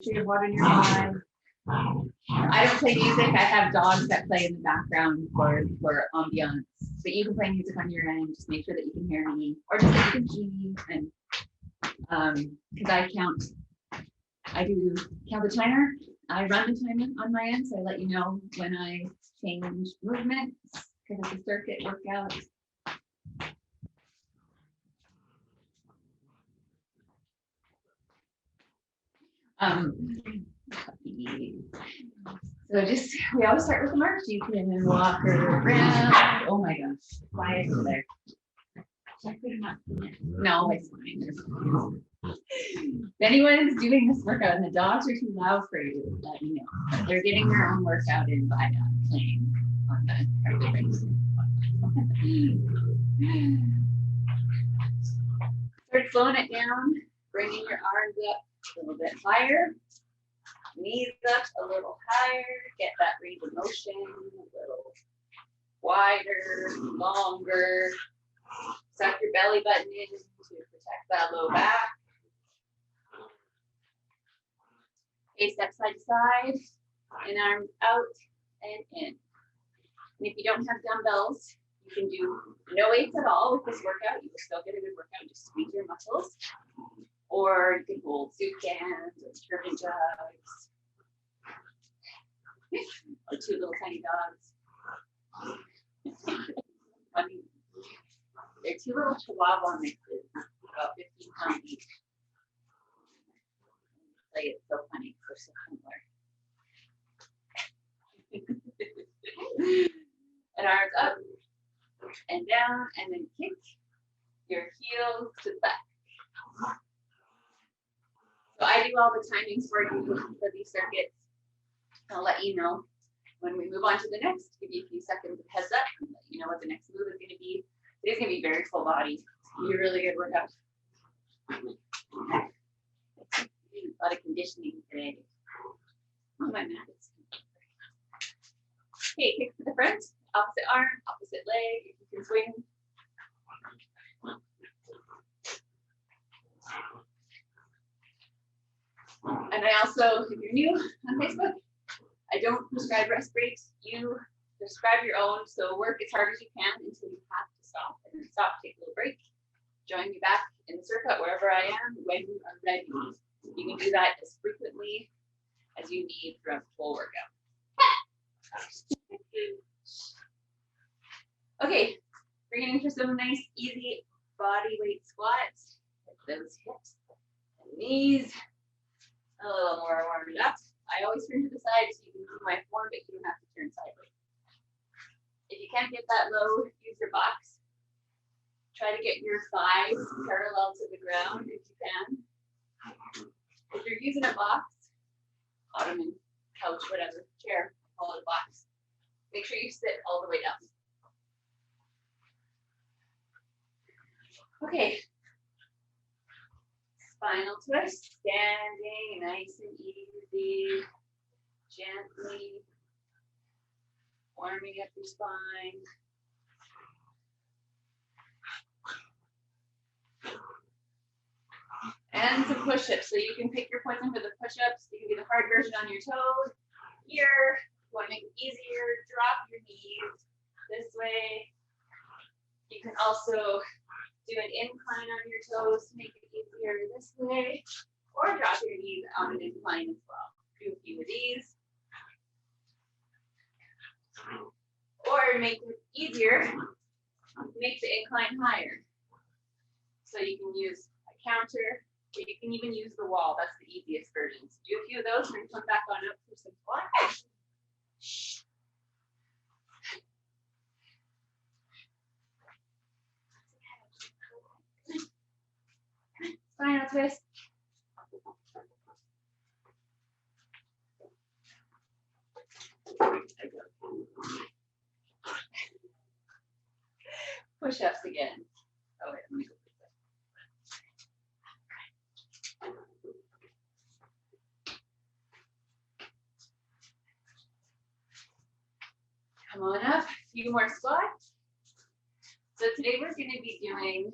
sure you have water in your wine. I don't play music. I have dogs that play in the background for ambiance. But you can play music on your end. Just make sure that you can hear me, or just that you can see me. And because I do count the timer. I run the timer on my end, so I let you know when I change movements because it's a circuit workout. So just, we always start with the march. You can walk around. Oh my gosh, why is it there? No, it's fine. If anyone's doing this workout and the dogs are too loud for you, let me know. They're getting their own workout in by playing on the carpet. Start slowing it down, bringing your arms up a little bit higher, knees up a little higher, get that range of motion a little wider, longer. Suck your belly button in to protect that low back. Okay, step side to side, and arms out and in. And if you don't have dumbbells, you can do no weights at all with this workout. You will still get a good workout, just squeeze your muscles. Or you can hold soup cans or German jugs. Or two little tiny dogs. Funny. They're two little Chihuahua mixes, about 15 pounds each. Like, it's so funny, they're so similar. And arms up and down, and then kick your heels to the back. So I do all the timings for you for these circuits. I'll let you know when we move on to the next. Give you a few seconds of heads up and let you know what the next move is going to be. It's going to be very full body. It's going to be a really good workout. A lot of conditioning today. Oh, my mat is. Okay, kick to the front, opposite arm, opposite leg. You can swing. And I also, if you're new on Facebook, I don't prescribe rest breaks. You prescribe your own. So work as hard as you can until you have to stop. And then stop, take a little break. Join me back in the circuit wherever I am when you are ready. You can do that as frequently as you need throughout the whole workout. Okay, bringing in for some nice, easy body weight squats. Get those hips and knees a little more warmed up. I always turn to the side so you can see my form, but you don't have to turn sideways. If you can't get that low, use your box. Try to get your thighs parallel to the ground if you can. If you're using a box, ottoman, couch, whatever, chair, call it a box. Make sure you sit all the way down. Okay. Spinal twist, standing nice and easy, gently warming up your spine. And some push-ups. So you can pick your poison for the push-ups. You can do the hard version on your toes. Here, you want to make it easier, drop your knees this way. You can also do an incline on your toes to make it easier this way, or drop your knees on an incline as well. Do a few of these. Or make it easier, make the incline higher. So you can use a counter, or you can even use the wall. That's the easiest version. So do a few of those and come back on up for some squats. Spinal twist. Push-ups again. Oh wait, let me go. Come on up, a few more squats. So today we're going to be doing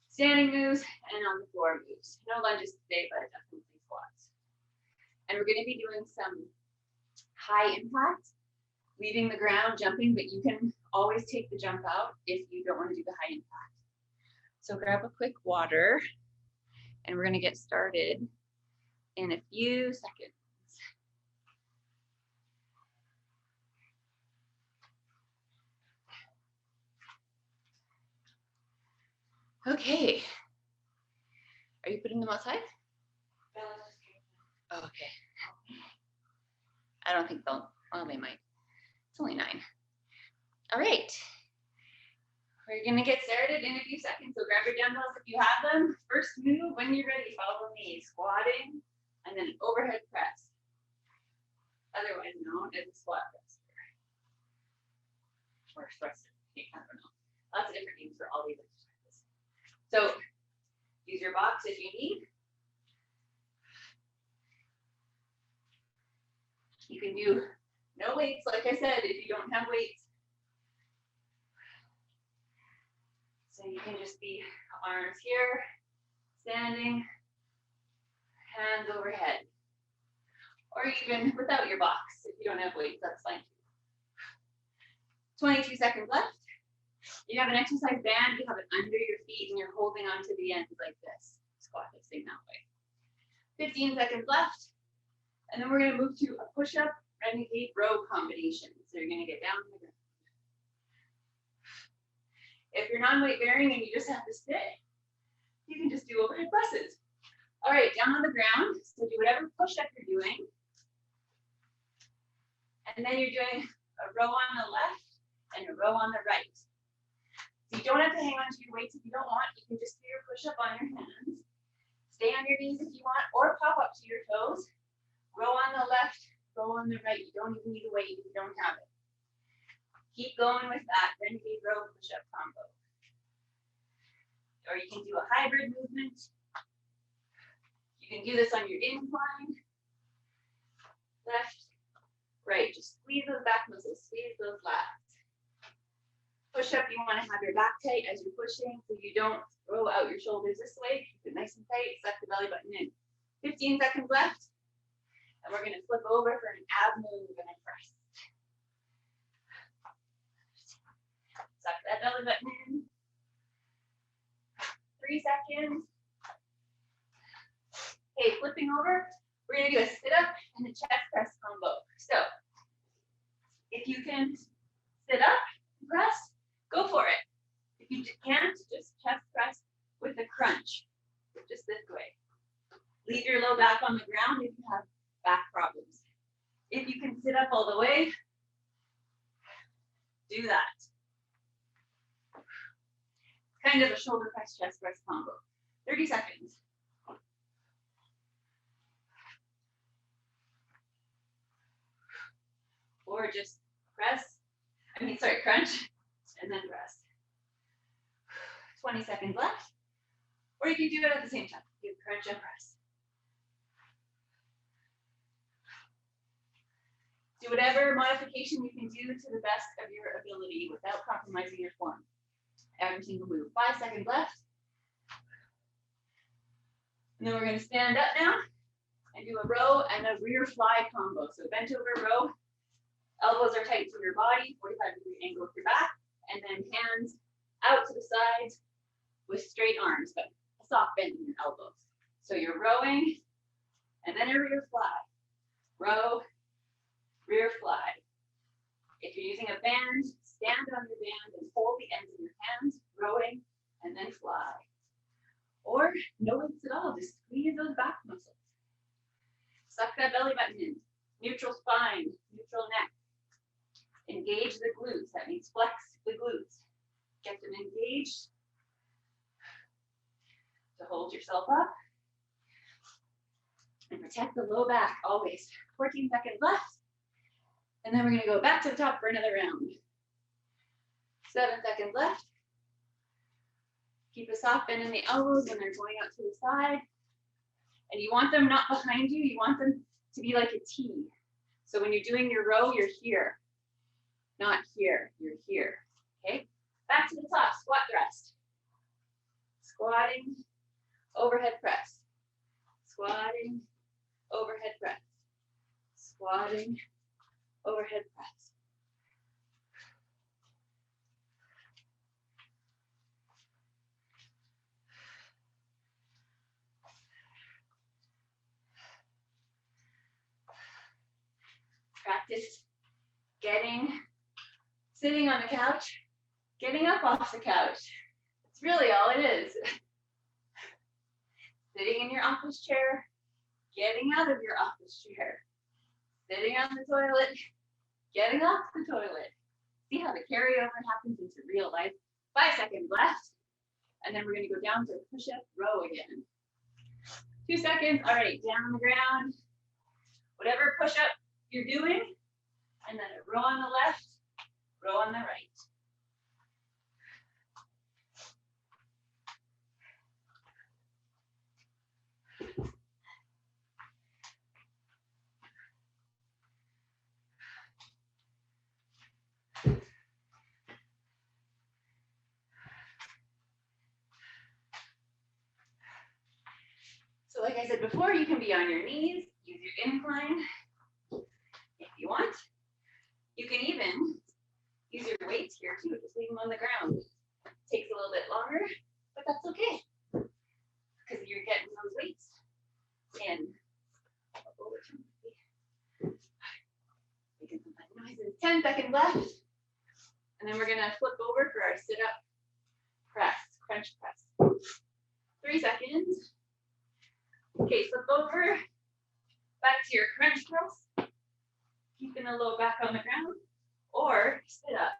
standing moves and on the floor moves. No lunges today, but definitely squats. we're going to be doing some high impact, leaving the ground, jumping, but you can always take the jump out if you don't want to do the high impact. So grab a quick water, and we're going to get started in a few seconds. Okay. Are you putting them outside? Oh, okay. I don't think they'll, well, they might. It's only 9. All right. We're gonna get started in a few seconds. So grab your dumbbells if you have them. First move, when you're ready, follow me. Squatting, and then overhead press. Otherwise known as a squat press. Or thruster, I don't know. Lots of different names for all these exercises. So use your box if you need. You can do no weights, like I said, if you don't have weights. So you can just be arms here, standing, hands overhead. Or even without your box, if you don't have weights, that's fine. 22 seconds left. You have an exercise band, you have it under your feet, and you're holding onto the ends like this. Squat this thing that way. 15 seconds left. And then we're going to move to a push-up Renegade Row combination. So you're going to get down on the ground. If you're non-weight bearing and you just have to sit, you can just do overhead presses. All right, down on the ground. So do whatever push-up you're doing. And then you're doing a row on the left and a row on the right. So you don't have to hang on to your weights if you don't want. You can just do your push-up on your hands. Stay on your knees if you want, or pop up to your toes. Row on the left, row on the right. You don't even need a weight if you don't have it. Keep going with that Renegade Row push-up combo. Or you can do a hybrid movement. You can do this on your incline. Left, right. Just squeeze those back muscles, squeeze those lats. Push up, you want to have your back tight as you're pushing so you don't throw out your shoulders this way. Keep it nice and tight, suck the belly button in. 15 seconds left. And we're going to flip over for an ab move and a press. Suck that belly button in. 3 seconds. Okay, flipping over. We're going to do a sit-up and a chest press combo. So, if you can sit up and press, go for it. If you can't, just chest press with a crunch. Just this way. Leave your low back on the ground if you have back problems. If you can sit up all the way, do that. Kind of a shoulder press, chest press combo. 30 seconds. Or just crunch, and then press. 20 seconds left. Or you can do it at the same time. You crunch and press. Do whatever modification you can do to the best of your ability without compromising your form. Every single move. 5 seconds left. And then we're going to stand up now and do a row and a rear fly combo. So bent over row, elbows are tight to your body, 45-degree angle with your back, and then hands out to the sides with straight arms, but a soft bend in your elbows. So you're rowing and then a rear fly. Row, rear fly. If you're using a band, stand on your band and hold the ends in your hands, rowing, and then fly. Or no weights at all, just squeeze those back muscles. Suck that belly button in. Neutral spine, neutral neck. Engage the glutes, that means flex the glutes. Get them engaged to hold yourself up. And protect the low back, always. 14 seconds left. And then we're going to go back to the top for another round. 7 seconds left. Keep a soft bend in the elbows when they're going out to the side. And you want them not behind you, you want them to be like a T. So when you're doing your row, you're here. Not here, you're here. Okay? Back to the top, squat thrust. Squatting, overhead press. Squatting, overhead press. Squatting, overhead press. Practice sitting on the couch, getting up off the couch. It's really all it is. Sitting in your office chair, getting out of your office chair, sitting on the toilet, getting off the toilet. See how the carryover happens into real life. 5 seconds left. And then we're going to go down to push-up row again. 2 seconds. All right, down on the ground. Whatever push-up you're doing. And then a row on the left, row on the right. So like I said before, you can be on your knees, use your incline if you want. You can even use your weights here too, just leave them on the ground. Takes a little bit longer, but that's okay, because you're getting those weights in. Making some fun noises. 10 seconds left. And then we're gonna flip over for our sit-up press, crunch press. 3 seconds. Okay, flip over, back to your crunch press, keeping the low back on the ground, or sit up,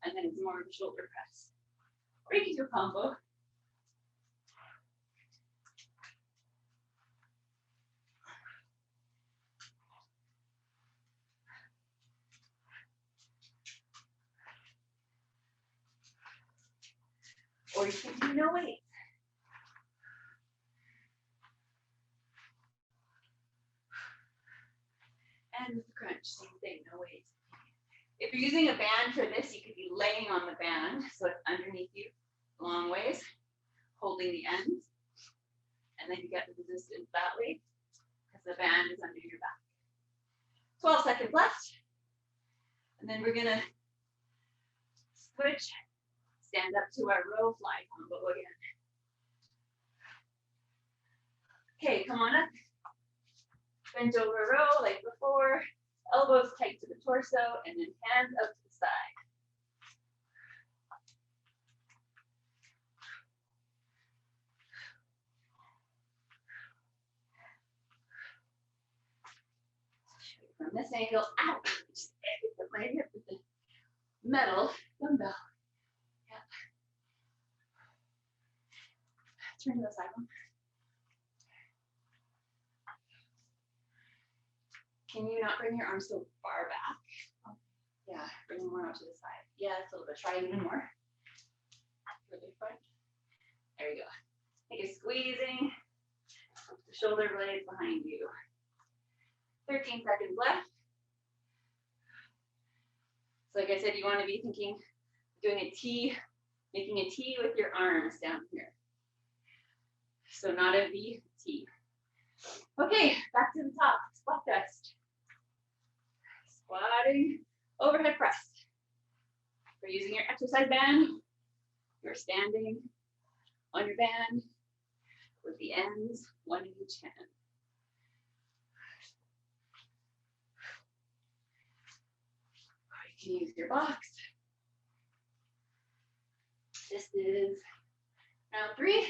and then it's more of a shoulder press. Or you can do a combo. Or you can do no weight. And with the crunch, same thing, no weight. If you're using a band for this, you could be laying on the band, so it's underneath you, long ways, holding the ends, and then you get the resistance that way, because the band is under your back. 12 seconds left, and then we're gonna switch, stand up to our row fly combo again. Okay, come on up. Bent over row like before, elbows tight to the torso, and then hands up to the side. From this angle, ow, just put my hip with the metal dumbbell. Yeah. Turn to the side one. Can you not bring your arms so far back? Yeah, bring them more out to the side. Yeah, it's a little bit. Try even more. Further front. There you go. Take a squeezing. The shoulder blades behind you. 13 seconds left. So like I said, you want to be thinking, doing a T, making a T with your arms down here. So not a V, T. Okay, back to the top. Squat test. Squatting, overhead press. We're using your exercise band. You're standing on your band with the ends, one in each hand. You can use your box. This is round 3.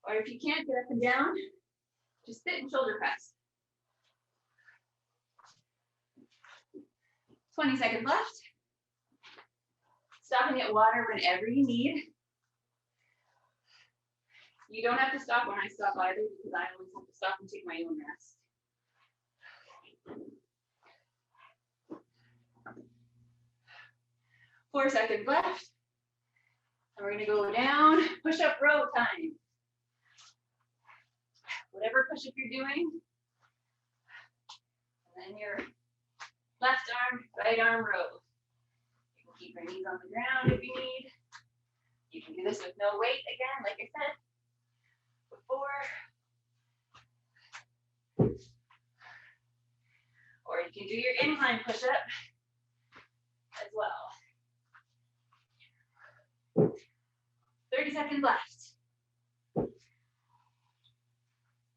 Or if you can't get up and down, just sit and shoulder press. 20 seconds left. Stop and get water whenever you need. You don't have to stop when I stop either, because I always have to stop and take my own rest. Four seconds left. And we're going to go down, push up row time. Whatever push-up you're doing. And then your left arm, right arm row. You can keep your knees on the ground if you need. You can do this with no weight again, like I said before. incline push-up as well. 30 seconds left.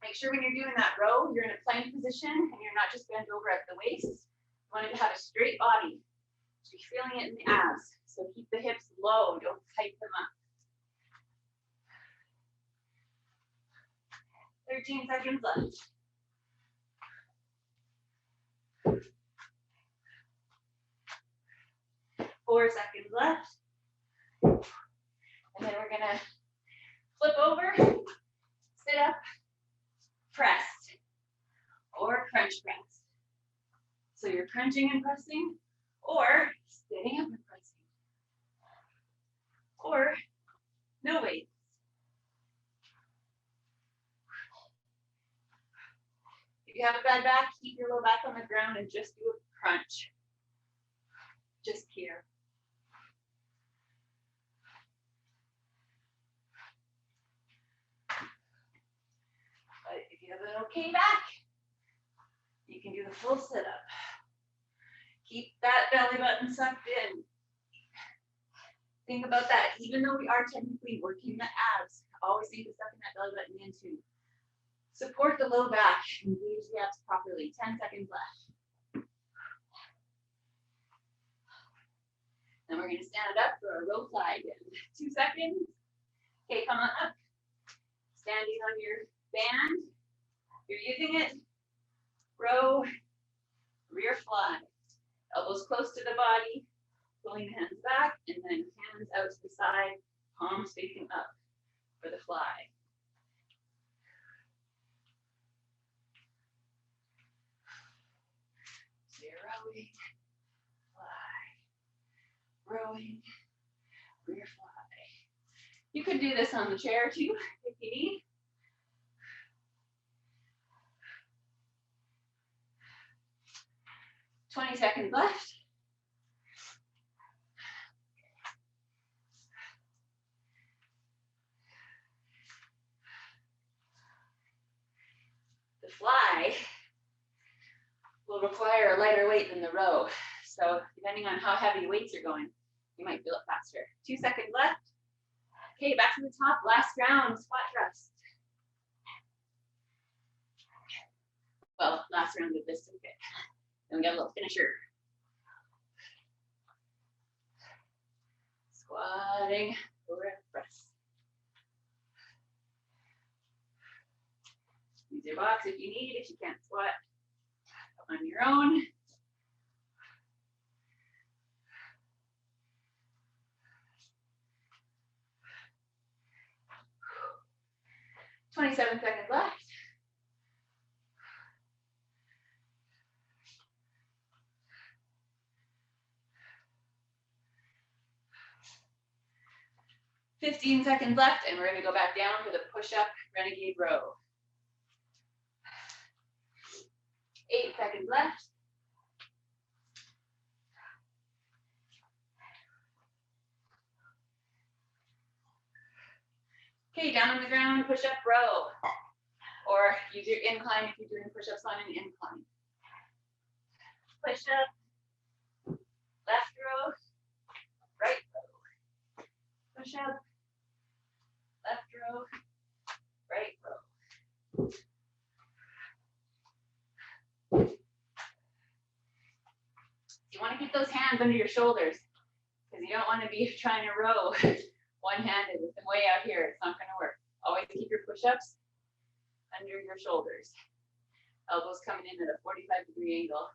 Make sure when you're doing that row, you're in a plank position and you're not just bent over at the waist. You want to have a straight body. So you're feeling it in the abs. So keep the hips low, don't tighten them up. 13 seconds left. 4 seconds left. And then we're gonna flip over, sit up, press, or crunch press. So you're crunching and pressing, or sitting up and pressing, or no weights. If you have a bad back, keep your low back on the ground and just do a crunch. Just here. But if you have an okay back, you can do the full sit-up. Keep that belly button sucked in. Think about that. Even though we are technically working the abs, always think of sucking that belly button in to support the low back. Engage the abs properly. 10 seconds left. Then we're going to stand up for a row fly again. 2 seconds. Okay, come on up. Standing on your band. You're using it. Row, rear fly. Elbows close to the body. Pulling the hands back and then hands out to the side. Palms facing up for the fly. So you're rowing, fly, rowing, rear fly. You could do this on the chair too, if you need. $20 seconds left. The fly will require a lighter weight than the row. So depending on how heavy weights are going, you might feel it faster. 2 seconds left. Okay, back to the top. Last round, squat thrust. Well, last round of this, okay. Then we got a little finisher. Squatting over press. Use your box if you need, if you can't squat on your own. $27 seconds left. $15 seconds left, and we're going to go back down for the push-up Renegade Row. 8 seconds left. Okay, down on the ground, push-up row. Or use your incline if you're doing push-ups on an incline. Push-up, left row, right row. Push-up, left row, right row. You want to keep those hands under your shoulders because you don't want to be trying to row one-handed with them way out here. It's not going to work. Always keep your push-ups under your shoulders. Elbows coming in at a 45-degree angle.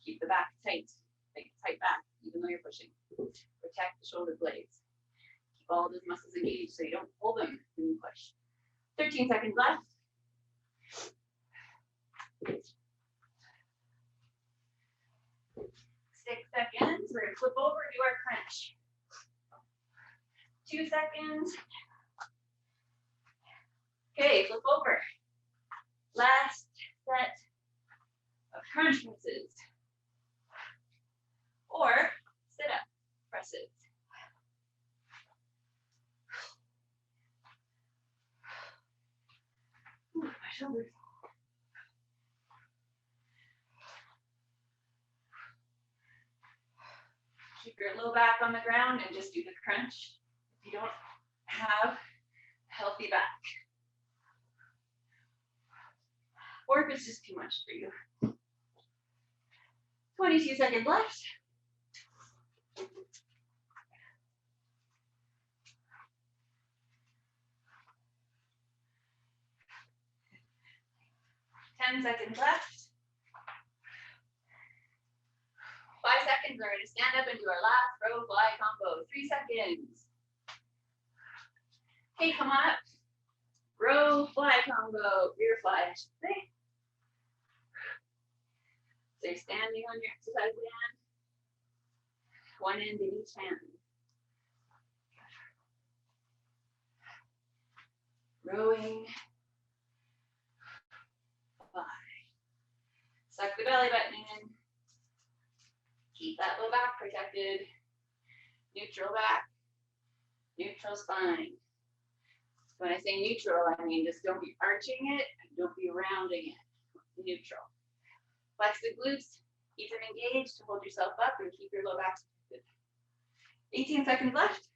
Keep the back tight. Make a tight back, even though you're pushing. Protect the shoulder blades. Keep all those muscles engaged so you don't pull them when you push. 13 seconds left. 6 seconds. We're going to flip over, do our crunch. 2 seconds. Okay, flip over. Last set of crunch presses. Or sit up presses. Ooh, my shoulders. your low back on the ground and just do the crunch if you don't have healthy back. Or if it's just too much for you. 22 seconds left. Ten seconds left. 5 seconds, we're going to stand up and do our last row fly combo. 3 seconds. Okay, come on up. Row fly combo, rear fly, I should say. So you're standing on your exercise band. One end in each hand. Rowing. Fly. Suck the belly button in. Keep that low back protected. Neutral back. Neutral spine. When I say neutral, I mean just don't be arching it and don't be rounding it. Neutral. Flex the glutes. Keep them engaged to hold yourself up and keep your low back protected. 18 seconds left.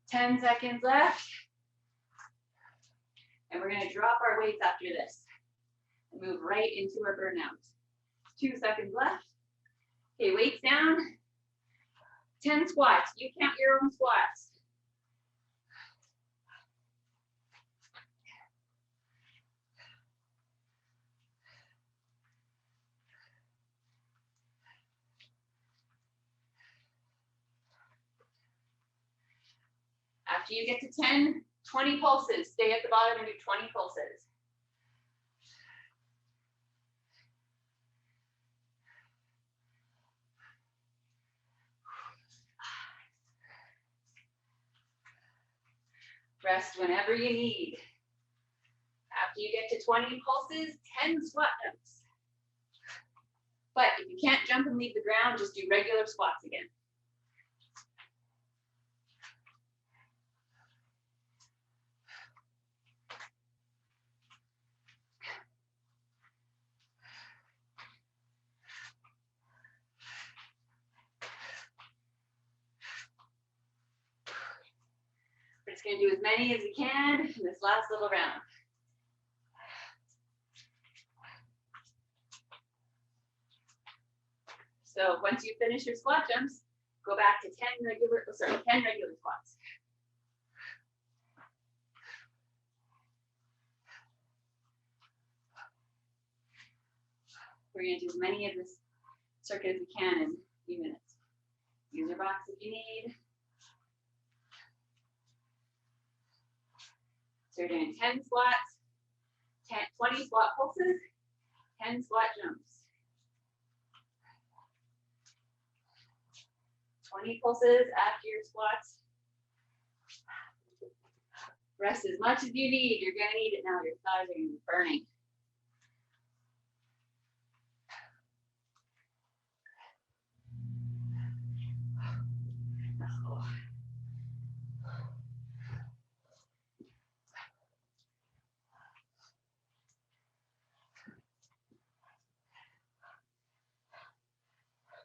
Ten seconds left. And we're going to drop our weights after this and move right into our burnout. 2 seconds left. Okay, weights down. 10 squats. You count your own squats. After you get to 10, 20 pulses. Stay at the bottom and do 20 pulses. Rest whenever you need. After you get to 20 pulses, 10 squat jumps. But if you can't jump and leave the ground, just do regular squats again. We're just going to do as many as we can in this last little round. So once you finish your squat jumps, go back to 10 regular squats. We're going to do as many of this circuit as we can in a few minutes. Use your box if you need. So you're doing 10 squats, 20 squat pulses, 10 squat jumps. 20 pulses after your squats. Rest as much as you need. You're going to need it now. Your thighs are going to be burning.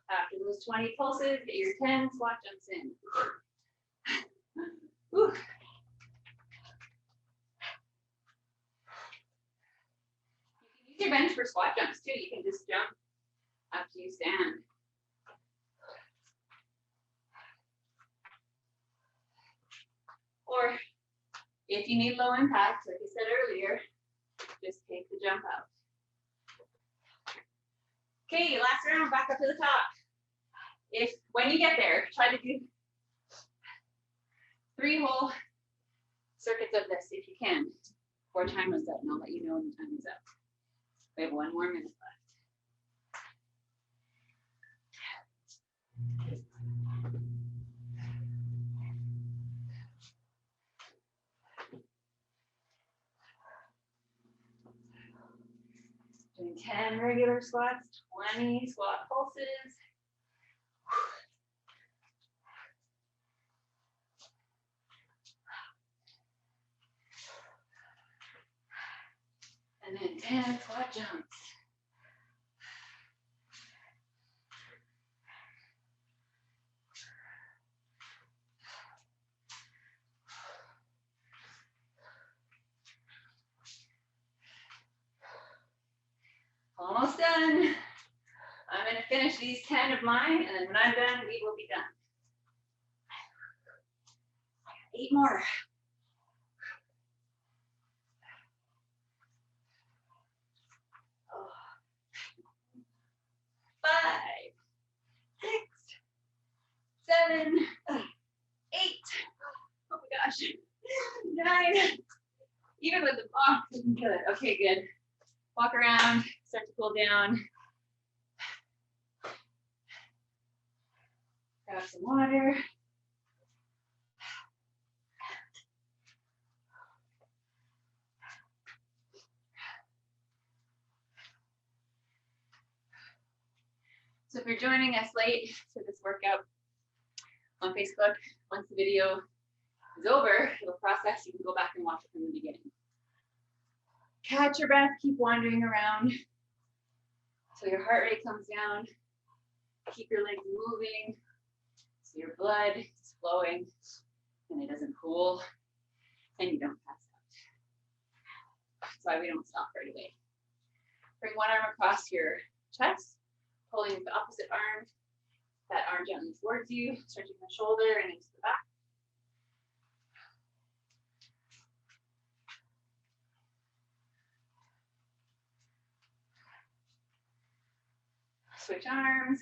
After those 20 pulses, get your 10 squat jumps in. Whew. You can use your bench for squat jumps too. You can just jump after you stand. Or if you need low impact, like I said earlier, just take the jump out. Okay, last round, back up to the top. When you get there, try to do 3 whole circuits of this if you can. Before time runs out, and I'll let you know when the time is up. We have 1 more minute left. Doing 10 regular squats, 20 squat pulses. And then and squat jumps. Almost done. I'm going to finish these 10 of mine, and then when I'm done, we will be done. 8 more. 5, 6, 7, 8. Oh my gosh. 9. Even with the box, isn't good. Okay, good. Walk around, start to cool down. Grab some water. So if you're joining us late to this workout on Facebook, once the video is over, it'll process, you can go back and watch it from the beginning. Catch your breath, keep wandering around so your heart rate comes down. Keep your legs moving so your blood is flowing and it doesn't pool and you don't pass out. That's why we don't stop right away. Bring one arm across your chest, pulling the opposite arm, that arm gently towards you, stretching the shoulder and into the back. Switch arms.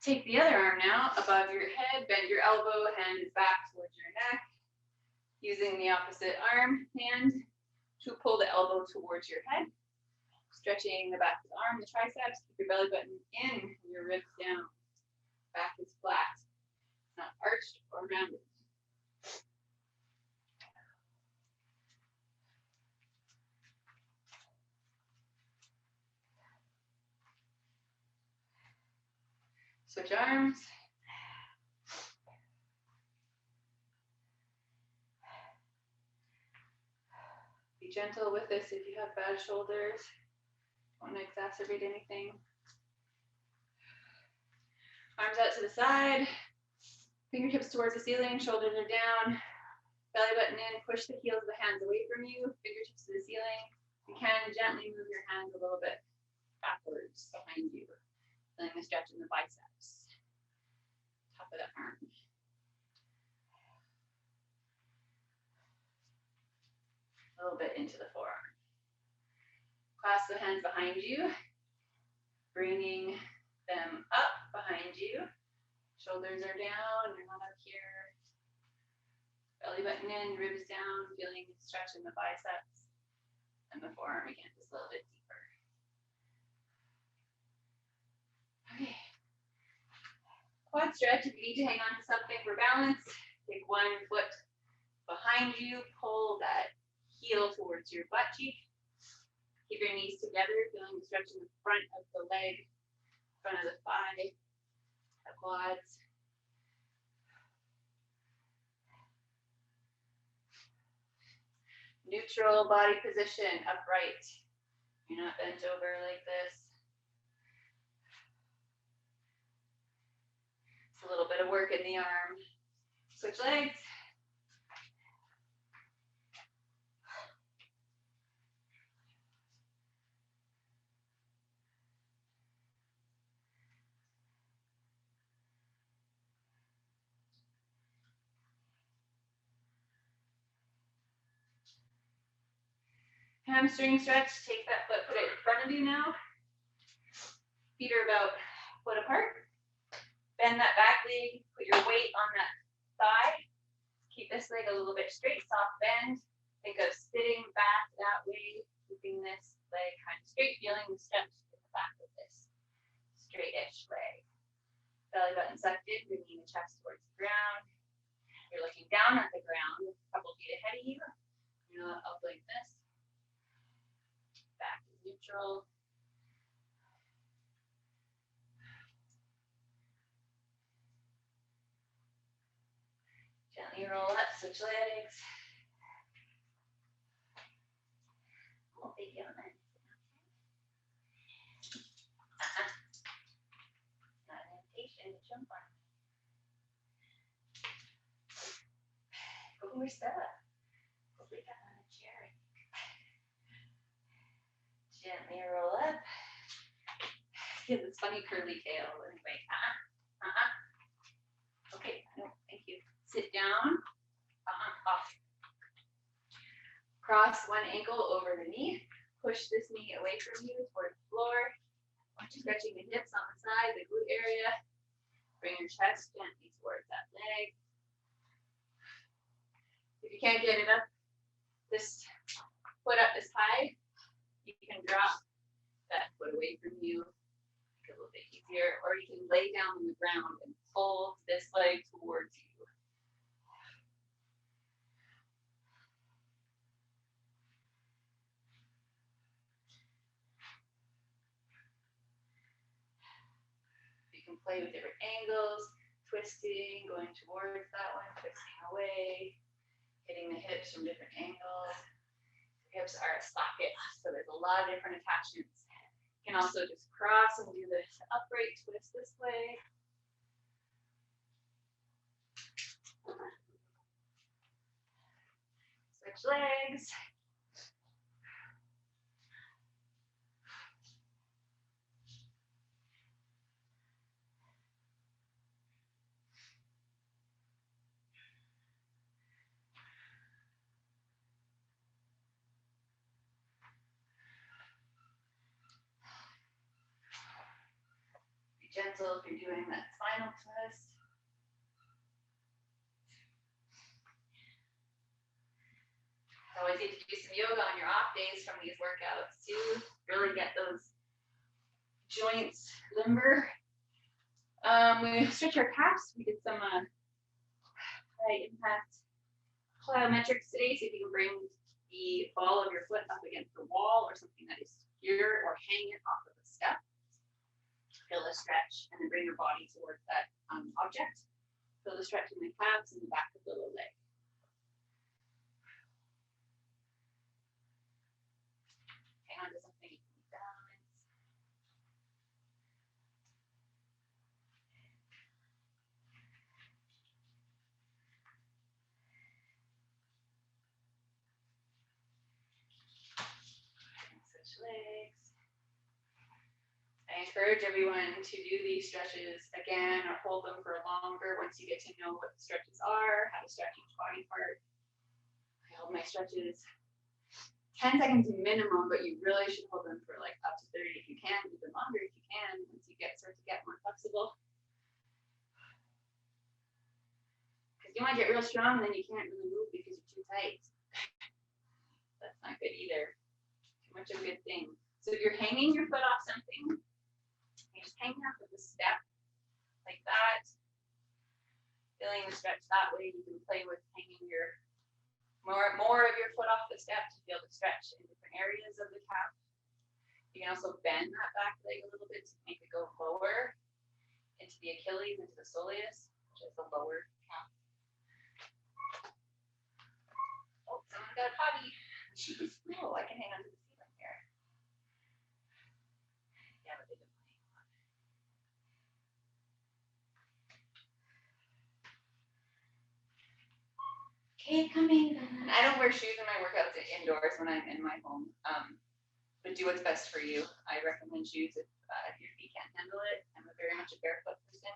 Take the other arm now above your head, bend your elbow, hands back towards your neck. Using the opposite arm hand to pull the elbow towards your head. Stretching the back of the arm, the triceps, keep your belly button in, your ribs down. Back is flat, not arched or rounded. Switch arms. Be gentle with this if you have bad shoulders. Don't want to exacerbate anything. Arms out to the side. Fingertips towards the ceiling, shoulders are down. Belly button in, push the heels of the hands away from you. Fingertips to the ceiling. You can gently move your hands a little bit backwards behind you. Feeling the stretch in the biceps. Top of the arm. A little bit into the forearm. Clasp the hands behind you, bringing them up behind you. Shoulders are down, you're not up here. Belly button in, ribs down, feeling the stretch in the biceps. And the forearm again, just a little bit deeper. Okay. Quad stretch, if you need to hang on to something for balance, take one foot behind you, pull that heel towards your butt cheek. Keep your knees together, feeling the stretch in the front of the leg, front of the thigh, the quads. Neutral body position, upright. You're not bent over like this. It's a little bit of work in the arm. Switch legs. Hamstring stretch, take that foot, put it in front of you now. Feet are about a foot apart. Bend that back leg, put your weight on that thigh. Keep this leg a little bit straight, soft bend. Think of sitting back that way, keeping this leg kind of straight, feeling the stretch at the back of this straight-ish leg. Belly button sucked in, bringing the chest towards the ground. You're looking down at the ground, a couple feet ahead of you. You're not up like this. Back is neutral. Switch legs. Oh, big yawn. Not an invitation to jump on. Oh, where's Stella? Hopefully got on a chair. Gently roll up. He has this funny curly tail. Anyway, Okay, no, thank you. Sit down. Off. Cross one ankle over the knee. Push this knee away from you toward the floor. Stretching the hips on the side, the glute area. Bring your chest gently towards that leg. If you can't get it up, this foot up this high, you can drop that foot away from you. Make it a little bit easier, or you can lay down on the ground and pull this leg towards you. You can play with different angles, twisting, going towards that one, twisting away, hitting the hips from different angles. Hips are a socket, so there's a lot of different attachments. You can also just cross and do this upright twist this way. Switch legs. Be gentle if you're doing that spinal twist. Always need to do some yoga on your off days from these workouts to really get those joints limber. We stretch our calves. We did some high impact plyometrics today. So if you can bring the ball of your foot up against the wall or something that is secure, or hang it off of a step. Feel the stretch and then bring your body towards that object. Feel the stretch in the calves and the back of the lower leg. Hang on to something you can balance. Switch legs. I encourage everyone to do these stretches again or hold them for longer once you get to know what the stretches are, how to stretch each body part. I hold my stretches 10 seconds minimum, but you really should hold them for like up to 30 if you can, even longer if you can, once you start to get more flexible. Because you want to get real strong and then you can't really move because you're too tight. That's not good either. Too much of a good thing. So if you're hanging your foot off something, you're just hanging off of the step like that. Feeling the stretch that way, you can play with hanging your more of your foot off the step to feel the stretch in different areas of the calf. You can also bend that back leg a little bit to make it go lower into the Achilles, into the soleus, which is the lower calf. Oh, someone got a potty. Oh, I can hang on to the ceiling here. Yeah, but they didn't hang on. Okay, coming. I don't wear shoes in my workouts indoors when I'm in my home, but do what's best for you. I recommend shoes if your feet can't handle it. I'm very much a barefoot person.